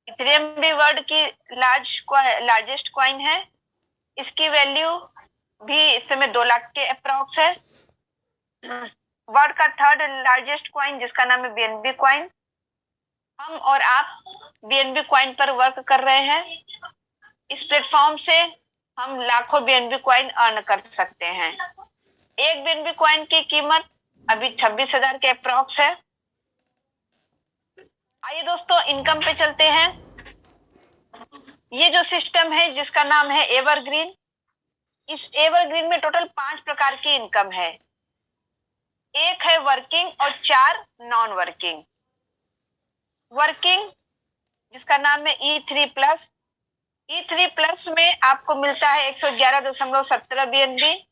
Ethereum भी world की largest coin है। इसकी वैल्यू भी इस समय 2 लाख के अप्रॉक्स है। वर्ल्ड का थर्ड लार्जेस्ट कॉइन जिसका नाम है बीएनबी कॉइन। हम और आप बीएनबी कॉइन पर वर्क कर रहे हैं। इस प्लेटफॉर्म से हम लाखों बीएनबी कॉइन अर्न कर सकते हैं। एक बीएनबी कॉइन की कीमत अभी 26,000 के अप्रॉक्स है। आइए दोस्तों इनकम पे चलते हैं। ये जो सिस्टम है जिसका नाम है एवरग्रीन, इस एवरग्रीन में टोटल 5 प्रकार की इनकम है। एक है वर्किंग और 4 नॉन वर्किंग। वर्किंग जिसका नाम है E3+। E3+ में आपको मिलता है 111.17 बीएनबी।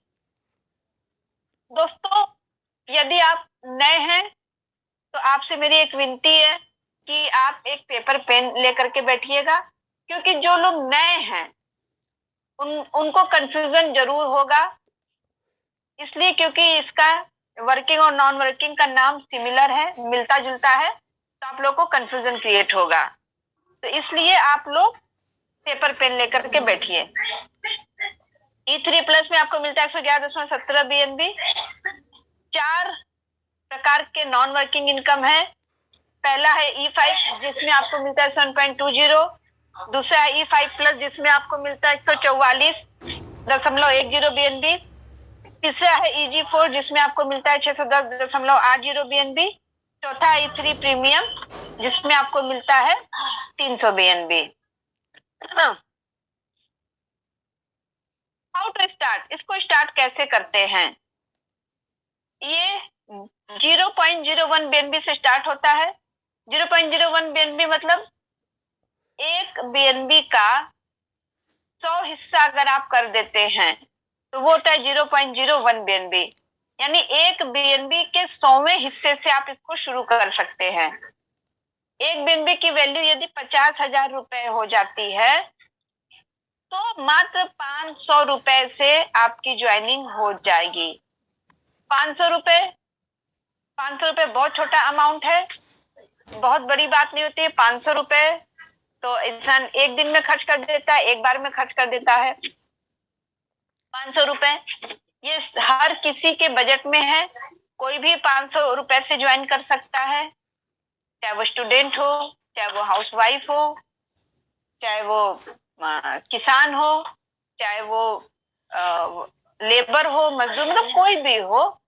दोस्तों यदि आप नए हैं तो आपसे मेरी एक विनती है कि आप एक पेपर पेन लेकर के बैठिएगा, क्योंकि जो लोग नए हैं उनको कंफ्यूजन जरूर होगा। इसलिए क्योंकि इसका वर्किंग और नॉन वर्किंग का नाम सिमिलर है, मिलता जुलता है, तो आप लोग को कंफ्यूजन क्रिएट होगा। तो इसलिए आप लोग पेपर पेन लेकर के बैठिए। E3+ में आपको मिलता है 111.17 बीएनबी। 4 प्रकार के नॉन वर्किंग इनकम है। पहला है E5 जिसमें आपको मिलता है 7.20। दूसरा है E5+ जिसमें आपको मिलता है 144.10 बीएनबी। तीसरा है EG4 जिसमें आपको मिलता है 610.80 बीएनबी। चौथा है E3 प्रीमियम जिसमें आपको मिलता है 300 बीएनबी। हाउ टू स्टार्ट, इसको स्टार्ट कैसे करते हैं? ये 0.01 बीएनबी से स्टार्ट होता है। 0.01 बीएनबी मतलब एक बीएनबी का 100 हिस्सा अगर आप कर देते हैं तो वो होता है 0.01 बीएनबी। यानी एक बीएनबी के 100वें हिस्से से आप इसको शुरू कर सकते हैं। एक बीएनबी की वैल्यू यदि 50,000 रुपए हो जाती है तो मात्र 500 रुपए से आपकी ज्वाइनिंग हो जाएगी। 500 रुपए बहुत छोटा अमाउंट है, बहुत बड़ी बात नहीं होती है। 500 रुपए तो इंसान एक दिन में खर्च कर देता है, एक बार में खर्च कर देता है। 500 रुपए ये हर किसी के बजट में है। कोई भी 500 रुपए से ज्वाइन कर सकता है, चाहे वो स्टूडेंट हो, चाहे वो हाउसवाइफ हो, चाहे वो किसान हो, चाहे वो लेबर हो, मजदूर, मतलब कोई भी हो,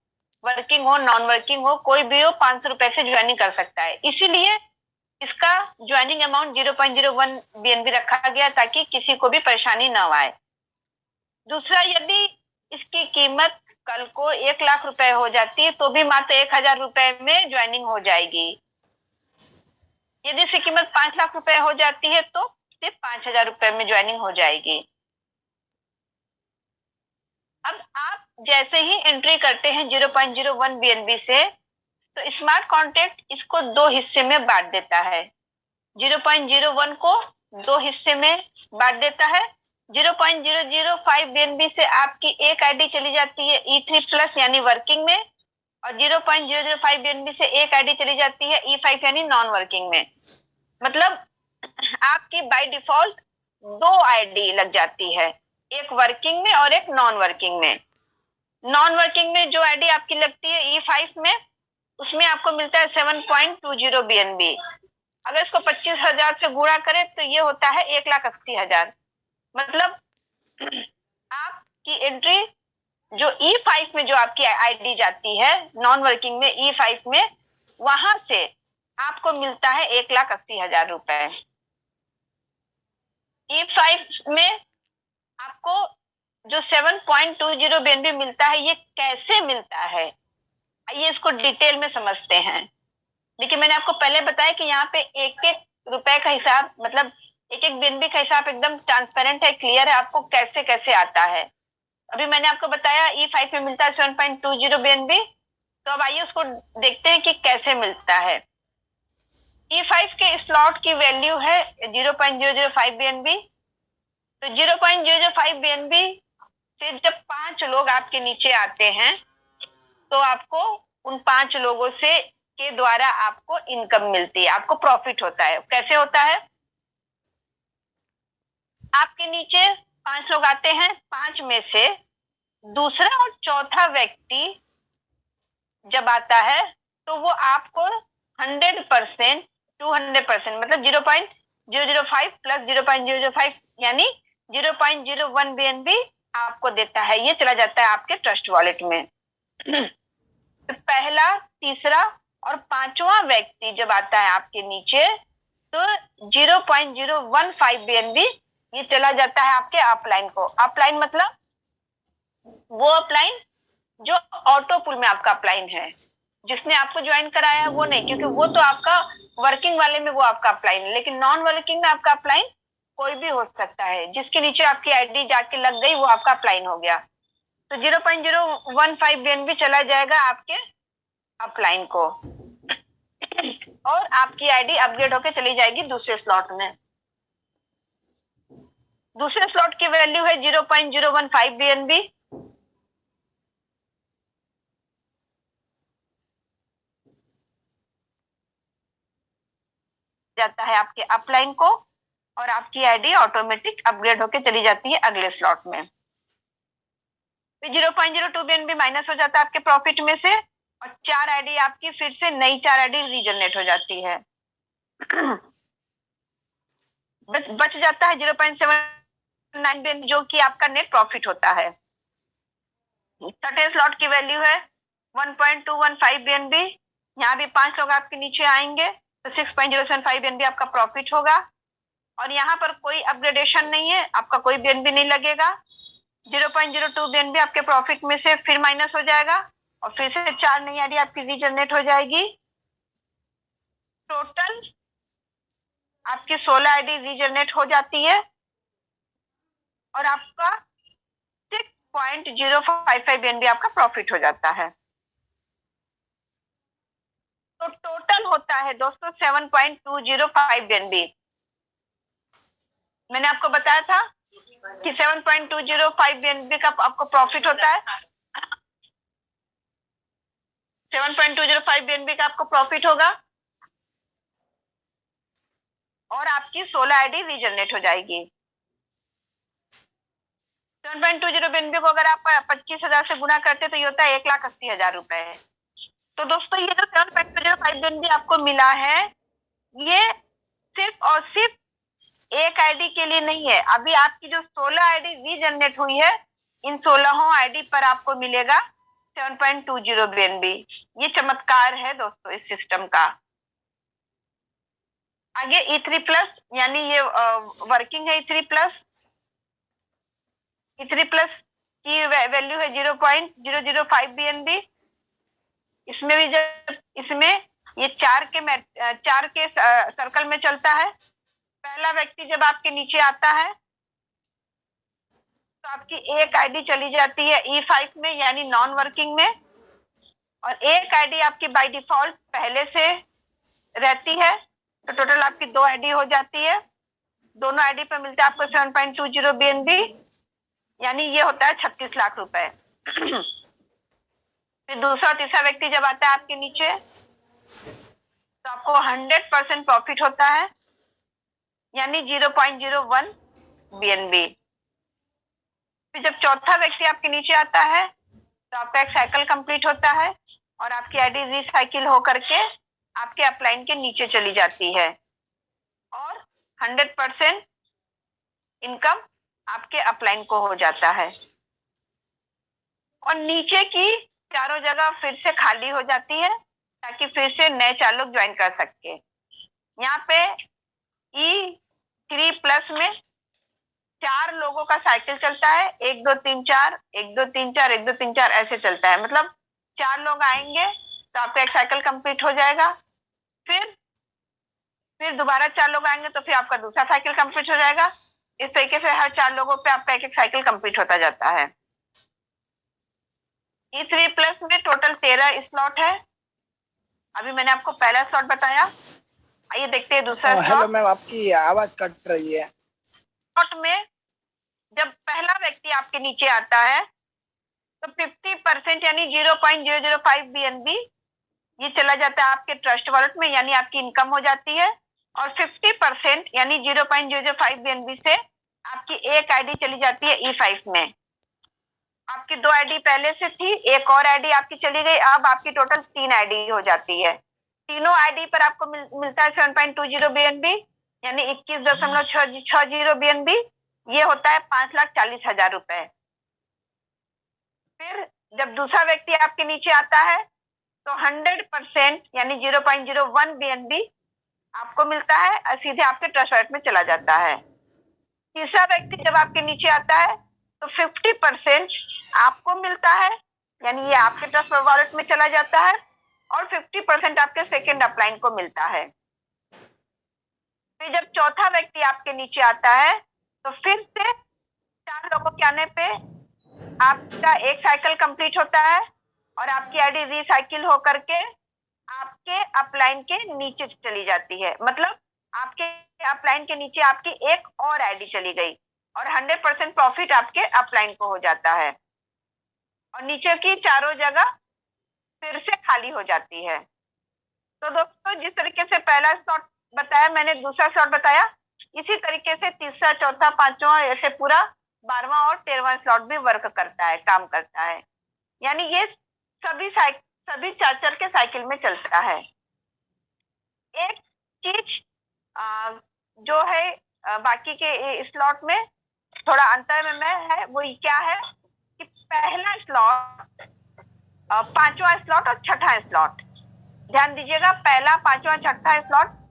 वर्किंग हो, नॉन वर्किंग हो, कोई भी हो, 500 रुपए से ज्वाइनिंग कर सकता है। इसीलिए इसका ज्वाइनिंग अमाउंट 0.01 बीएनबी रखा गया ताकि किसी को भी परेशानी न आए। दूसरा, यदि इसकी कीमत कल को 1 लाख रुपए हो जाती है तो भी मात्र 1,000 रुपए में ज्वाइनिंग हो जाएगी। यदि इसकी कीमत 5 लाख रुपए हो जाती है तो सिर्फ 5,000 रुपए में ज्वाइनिंग हो जाएगी। अब आप जैसे ही एंट्री करते हैं 0.01 बीएनबी से, तो स्मार्ट कॉन्ट्रैक्ट इसको 2 हिस्से में बांट देता है। 0.01 को 2 हिस्से में बांट देता है। 0.005 बीएनबी से आपकी एक आईडी चली जाती है E3+ यानी वर्किंग में, और 0.005 बीएनबी से एक आईडी चली जाती है E5 यानी नॉन वर्किंग में। मतलब आपकी बाय डिफॉल्ट 2 आईडी लग जाती है, एक वर्किंग में और एक नॉन वर्किंग में। नॉन वर्किंग में जो आईडी आपकी लगती है E5 में, उसमें आपको मिलता है 7.20 बीएनबी। अगर इसको 25,000 से गुणा करें तो ये होता है 1,80,000। मतलब आपकी एंट्री जो E5 में जो आपकी आईडी जाती है नॉन वर्किंग में E5 में, वहां से आपको मिलता है 1,80,000 रुपए। E5 में आपको जो 7.20 बीएनबी मिलता है, ये कैसे मिलता है आइए इसको डिटेल में समझते हैं। देखिए मैंने आपको पहले बताया कि यहाँ पे एक एक रुपए का हिसाब, मतलब एक एक बीएनबी का हिसाब एकदम ट्रांसपेरेंट है, क्लियर है, आपको कैसे कैसे आता है। अभी मैंने आपको बताया E5 में मिलता है 7.20 बीएनबी। तो अब आइए उसको देखते हैं कि कैसे मिलता है। E5 के स्लॉट की वैल्यू है 0.005 बीएनबी। तो 0.005 बीएनबी से जब 5 लोग आपके नीचे आते हैं तो आपको उन 5 लोगों से के द्वारा आपको इनकम मिलती है, आपको प्रॉफिट होता है। कैसे होता है? आपके नीचे 5 लोग आते हैं, 5 में से दूसरा और चौथा व्यक्ति जब आता है तो वो आपको 100% 200% मतलब 0.005 प्लस 0.005 यानी 0.01 BNB आपको देता है। ये चला जाता है आपके ट्रस्ट वॉलेट में। तो पहला, तीसरा और पांचवा व्यक्ति जब आता है आपके नीचे तो 0.015 BNB ये चला जाता है आपके अपलाइन को। अपलाइन मतलब वो अपलाइन जो ऑटो पुल में आपका अपलाइन है, जिसने आपको ज्वाइन कराया है वो नहीं, क्योंकि वो तो आपका वर्किंग वाले में वो आपका अपलाइन है, लेकिन नॉन वर्किंग में आपका अपलाइन कोई भी हो सकता है। जिसके नीचे आपकी आईडी जाके लग गई वो आपका अपलाइन हो गया। तो 0.015 BNB चला जाएगा आपके अपलाइन को और आपकी आईडी अपग्रेड होकर चली जाएगी दूसरे स्लॉट में। दूसरे स्लॉट की वैल्यू है 0.015 BNB। जाता है आपके अपलाइन को और आपकी आईडी ऑटोमेटिक अपग्रेड होकर चली जाती है अगले स्लॉट में। फिर 0.02 BNB माइनस हो जाता है आपके प्रॉफिट में से और 4 आईडी आपकी फिर से नई 4 आईडी रीजनरेट हो जाती है। बच जाता है 0.79 BNB जो कि आपका नेट प्रॉफिट होता है। छठे स्लॉट की वैल्यू है 1.215 BNB। यहाँ भी 5 लोग आपके नीचे आएंगे तो 6.075 BNB आपका प्रॉफिट होगा और यहाँ पर कोई अपग्रेडेशन नहीं है, आपका कोई BNB नहीं लगेगा। 0.02 BNB आपके प्रॉफिट में से फिर माइनस हो जाएगा और फिर से 4 नई आईडी आपकी रीजनरेट हो जाएगी। टोटल आपकी 16 आईडी रीजनरेट हो जाती है और आपका 6.055 BNB आपका प्रॉफिट हो जाता है। तो टोटल होता है दोस्तों 7.205 BNB। मैंने आपको बताया था कि 7.205 BNB का आपको प्रॉफिट होता है। 7.205 BNB का आपको प्रॉफिट होगा और आपकी 16 आईडी रीजनरेट हो जाएगी। 7.20 BNB को अगर आप 25,000 से गुना करते तो ये होता है 1,80,000 रुपए। तो दोस्तों ये जो 7.205 BNB आपको मिला है ये सिर्फ और सिर्फ एक आईडी के लिए नहीं है। अभी आपकी जो 16 आईडी रीजनरेट हुई है इन 16 आईडी पर आपको मिलेगा 7.20 BNB। ये चमत्कार है दोस्तों इस सिस्टम का। आगे E3 प्लस यानी ये वर्किंग है। E3 प्लस की वैल्यू है 0.005 BNB। इसमें भी जब इसमें ये 4 के सर्कल में चलता है। पहला व्यक्ति जब आपके नीचे आता है तो आपकी एक आईडी चली जाती है E5 में यानी नॉन वर्किंग में और एक आईडी आपकी बाय डिफॉल्ट पहले से रहती है। तो टोटल आपकी 2 आईडी हो जाती है। दोनों आईडी पे मिलता है आपको 7.20 BNB यानी ये होता है 36 लाख रुपए। फिर दूसरा तीसरा व्यक्ति जब आता है आपके नीचे तो आपको 100% प्रॉफिट होता है यानी 0.01 BNB। फिर जब चौथा व्यक्ति आपके नीचे आता है तो आपका एक साइकिल कंप्लीट होता है और आपकी आईडी रीसाइकिल होकर के आपके अपलाइन के नीचे चली जाती है और 100% इनकम आपके अपलाइन को हो जाता है और नीचे की चारों जगह फिर से खाली हो जाती है ताकि फिर से नए 4 लोग ज्वाइन कर सके। यहाँ पे E3 प्लस में 4 लोगों का साइकिल चलता है, 1 2 3 4 1 2 3 4 1 2 3 4 ऐसे चलता है। मतलब 4 लोग आएंगे तो आपका एक साइकिल कंप्लीट हो जाएगा। फिर दोबारा 4 लोग आएंगे तो फिर आपका दूसरा साइकिल कंप्लीट हो जाएगा। इस तरीके से हर 4 लोगों पे आपका एक साइकिल कंप्लीट होता जाता है। E3 प्लस में टोटल 13 स्लॉट है। अभी मैंने आपको पहला स्लॉट बताया, आइए देखते हैं दूसरा स्लॉट। हेलो मैम, आपकी आवाज कट रही है। स्लॉट में जब पहला व्यक्ति आपके नीचे आता है तो 50% यानी 0.005 BNB ये चला जाता है आपके ट्रस्ट वॉलेट में, यानी आपकी इनकम हो जाती है। और 50% यानी 0.005 BNB से आपकी एक आईडी चली जाती है E5 में। आपकी 2 आईडी पहले से थी, एक और आईडी आपकी चली गई, अब आपकी टोटल 3 आईडी हो जाती है। तीनों आईडी पर आपको मिलता है 7.20 BNB, यानी 21.60 BNB। ये होता है 5,40,000 रुपए। फिर जब दूसरा व्यक्ति आपके नीचे आता है तो 100% यानी 0.01 BNB आपको मिलता है और सीधे आपके ट्रस्ट वॉलेट में चला जाता है। तीसरा व्यक्ति जब आपके नीचे आता है तो 50% आपको मिलता है, यानी ये आपके ट्रस्ट वॉलेट में चला जाता है, और 50% आपके सेकंड अपलाइन को मिलता है। फिर जब चौथा व्यक्ति आपके नीचे आता है तो फिर से 4 लोगों के आने पे आपका एक साइकिल कंप्लीट होता है और आपकी आईडी रिसाइकिल होकर के आपके अपलाइन के नीचे चली जाती है। मतलब आपके अपलाइन के नीचे आपकी एक और आईडी चली गई और 100% प्रॉफिट आपके अपलाइन को हो जाता है और नीचे की चारों जगह फिर से खाली हो जाती है। तो दोस्तों, जिस तरीके से पहला स्लॉट बताया मैंने, दूसरा स्लॉट बताया, इसी तरीके से तीसरा, चौथा, पांचवा, ऐसे पूरा 12वां और 13वां स्लॉट भी वर्क करता है, काम करता है। यानी ये सभी 4 के साइकिल में चलता है। एक चीज जो है बाकी के स्लॉट में थोड़ा अंतर में है, वो क्या है कि पहला स्लॉट, 5वां स्लॉट और 6ठा स्लॉट, ध्यान दीजिएगा, पहला, 5वां, 6ठा स्लॉट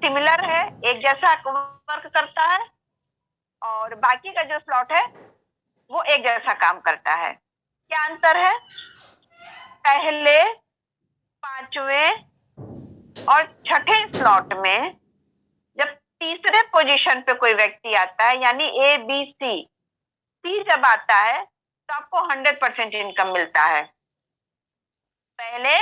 सिमिलर है, एक जैसा वर्क करता है, और बाकी का जो स्लॉट है वो एक जैसा काम करता है। क्या अंतर है? पहले, 5वें और 6ठे स्लॉट में जब तीसरे पोजीशन पे कोई व्यक्ति आता है, यानी सी जब आता है तो आपको 100% इनकम मिलता है। पहले,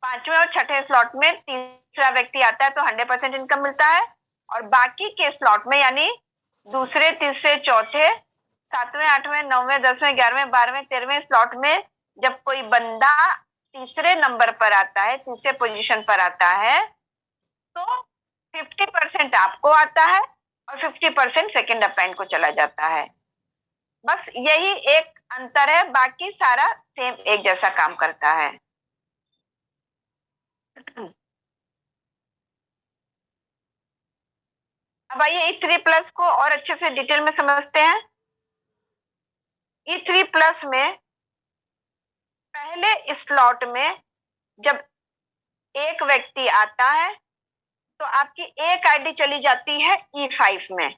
5वें और 6ठे स्लॉट में तीसरा व्यक्ति आता है तो 100% इनकम मिलता है, और बाकी के स्लॉट में यानी दूसरे, तीसरे, चौथे, 7वें, 8वें, 9वें, 10वें, 11वें, 12वें, 13वें स्लॉट में जब कोई बंदा तीसरे नंबर पर आता है, तीसरे पोजीशन पर आता है, तो 50% आपको आता है और 50% सेकंड अपलाइन को चला जाता है। बस यही एक अंतर है, बाकी सारा सेम एक जैसा काम करता है। अब आइए E3+ को और अच्छे से डिटेल में समझते हैं। E3+ में पहले स्लॉट में जब एक व्यक्ति आता है तो आपकी एक आईडी चली जाती है E5 में।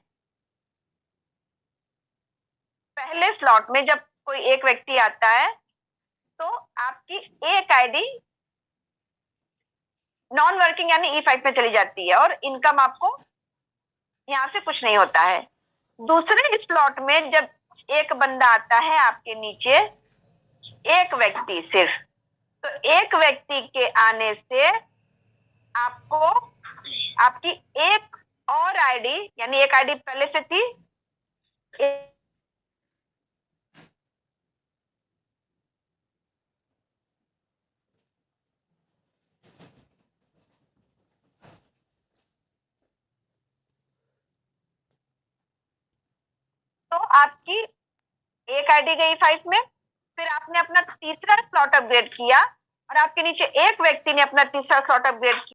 पहले स्लॉट में जब कोई एक व्यक्ति आता है तो आपकी एक आईडी नॉन वर्किंग यानी E5 में चली जाती है और इनकम आपको यहां से कुछ नहीं होता है। दूसरे स्लॉट में जब एक बंदा आता है आपके नीचे, एक व्यक्ति सिर्फ, तो एक व्यक्ति के आने से आपको आपकी एक और आईडी, यानी एक आईडी पहले से थी, तो आपकी एक आईडी गई 5 में, फिर आपने अपना तीसरा स्लॉट अपग्रेड किया और आपके नीचे एक व्यक्ति ने अपना तीसरा स्लॉट अपग्रेड किया।